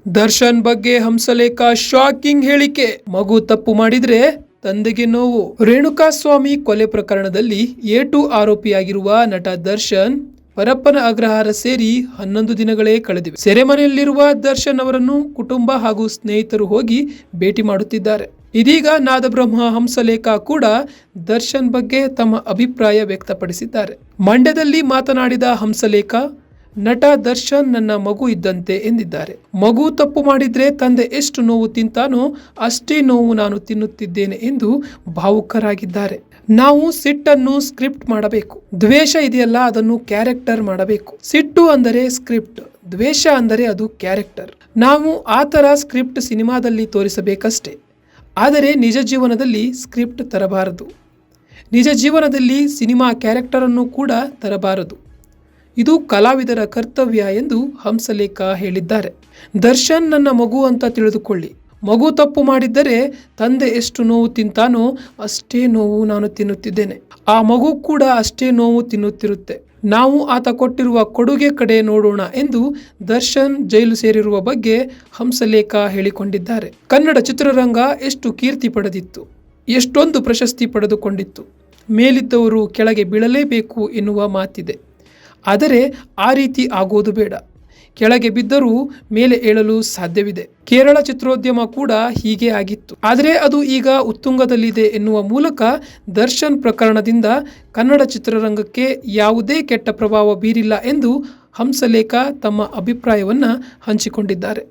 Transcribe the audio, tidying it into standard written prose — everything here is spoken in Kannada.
ದರ್ಶನ್ ಬಗ್ಗೆ ಹಂಸಲೇಖ ಶಾಕಿಂಗ್ ಹೇಳಿಕೆ. ಮಗು ತಪ್ಪು ಮಾಡಿದ್ರೆ ತಂದೆಗೆ ನೋವು. ರೇಣುಕಾಸ್ವಾಮಿ ಕೊಲೆ ಪ್ರಕರಣದಲ್ಲಿ A2 ಆರೋಪಿಯಾಗಿರುವ ನಟ ದರ್ಶನ್ ಪರಪ್ಪನ ಅಗ್ರಹಾರ ಸೇರಿ 11 ದಿನಗಳೇ ಕಳೆದಿವೆ. ಸೆರೆಮನೆಯಲ್ಲಿರುವ ದರ್ಶನ್ ಅವರನ್ನು ಕುಟುಂಬ ಹಾಗೂ ಸ್ನೇಹಿತರು ಹೋಗಿ ಭೇಟಿ ಮಾಡುತ್ತಿದ್ದಾರೆ. ಇದೀಗ ನಾದಬ್ರಹ್ಮ ಹಂಸಲೇಖ ಕೂಡ ದರ್ಶನ್ ಬಗ್ಗೆ ತಮ್ಮ ಅಭಿಪ್ರಾಯ ವ್ಯಕ್ತಪಡಿಸಿದ್ದಾರೆ. ಮಂಡ್ಯದಲ್ಲಿ ಮಾತನಾಡಿದ ಹಂಸಲೇಖ, ನಟ ದರ್ಶನ್ ನನ್ನ ಮಗು ಇದ್ದಂತೆ ಎಂದಿದ್ದಾರೆ. ಮಗು ತಪ್ಪು ಮಾಡಿದ್ರೆ ತಂದೆ ಎಷ್ಟು ನೋವು ತಿಂತಾನೋ ಅಷ್ಟೇ ನೋವು ನಾನು ತಿನ್ನುತ್ತಿದ್ದೇನೆ ಎಂದು ಭಾವುಕರಾಗಿದ್ದಾರೆ. ನಾವು ಸಿಟ್ಟನ್ನು ಸ್ಕ್ರಿಪ್ಟ್ ಮಾಡಬೇಕು. ದ್ವೇಷ ಇದೆಯಲ್ಲ, ಅದನ್ನು ಕ್ಯಾರೆಕ್ಟರ್ ಮಾಡಬೇಕು. ಸಿಟ್ಟು ಅಂದರೆ ಸ್ಕ್ರಿಪ್ಟ್, ದ್ವೇಷ ಅಂದರೆ ಅದು ಕ್ಯಾರೆಕ್ಟರ್. ನಾವು ಆ ಥರ ಸ್ಕ್ರಿಪ್ಟ್ ಸಿನಿಮಾದಲ್ಲಿ ತೋರಿಸಬೇಕಷ್ಟೇ. ಆದರೆ ನಿಜ ಜೀವನದಲ್ಲಿ ಸ್ಕ್ರಿಪ್ಟ್ ತರಬಾರದು. ನಿಜ ಜೀವನದಲ್ಲಿ ಸಿನಿಮಾ ಕ್ಯಾರೆಕ್ಟರನ್ನು ಕೂಡ ತರಬಾರದು. ಇದು ಕಲಾವಿದರ ಕರ್ತವ್ಯ ಎಂದು ಹಂಸಲೇಖ ಹೇಳಿದ್ದಾರೆ. ದರ್ಶನ್ ನನ್ನ ಮಗು ಅಂತ ತಿಳಿದುಕೊಳ್ಳಿ. ಮಗು ತಪ್ಪು ಮಾಡಿದ್ದರೆ ತಂದೆ ಎಷ್ಟು ನೋವು ತಿಂತಾನೋ ಅಷ್ಟೇ ನೋವು ನಾನು ತಿನ್ನುತ್ತಿದ್ದೇನೆ. ಆ ಮಗು ಕೂಡ ಅಷ್ಟೇ ನೋವು ತಿನ್ನುತ್ತಿರುತ್ತೆ. ನಾವು ಆತ ಕೊಟ್ಟಿರುವ ಕೊಡುಗೆ ಕಡೆ ನೋಡೋಣ ಎಂದು ದರ್ಶನ್ ಜೈಲು ಸೇರಿರುವ ಬಗ್ಗೆ ಹಂಸಲೇಖ ಹೇಳಿಕೊಂಡಿದ್ದಾರೆ. ಕನ್ನಡ ಚಿತ್ರರಂಗ ಎಷ್ಟು ಕೀರ್ತಿ ಪಡೆದಿತ್ತು, ಎಷ್ಟೊಂದು ಪ್ರಶಸ್ತಿ ಪಡೆದುಕೊಂಡಿತ್ತು. ಮೇಲಿದ್ದವರು ಕೆಳಗೆ ಬೀಳಲೇಬೇಕು ಎನ್ನುವ ಮಾತಿದೆ. ಆದರೆ ಆ ರೀತಿ ಆಗೋದು ಬೇಡ. ಕೆಳಗೆ ಬಿದ್ದರೂ ಮೇಲೆ ಏಳಲು ಸಾಧ್ಯವಿದೆ. ಕೇರಳ ಚಿತ್ರೋದ್ಯಮ ಕೂಡ ಹೀಗೆ ಆಗಿತ್ತು. ಆದರೆ ಅದು ಈಗ ಉತ್ತುಂಗದಲ್ಲಿದೆ ಎನ್ನುವ ಮೂಲಕ ದರ್ಶನ್ ಪ್ರಕರಣದಿಂದ ಕನ್ನಡ ಚಿತ್ರರಂಗಕ್ಕೆ ಯಾವುದೇ ಕೆಟ್ಟ ಪ್ರಭಾವ ಬೀರಿಲ್ಲ ಎಂದು ಹಂಸಲೇಖ ತಮ್ಮ ಅಭಿಪ್ರಾಯವನ್ನು ಹಂಚಿಕೊಂಡಿದ್ದಾರೆ.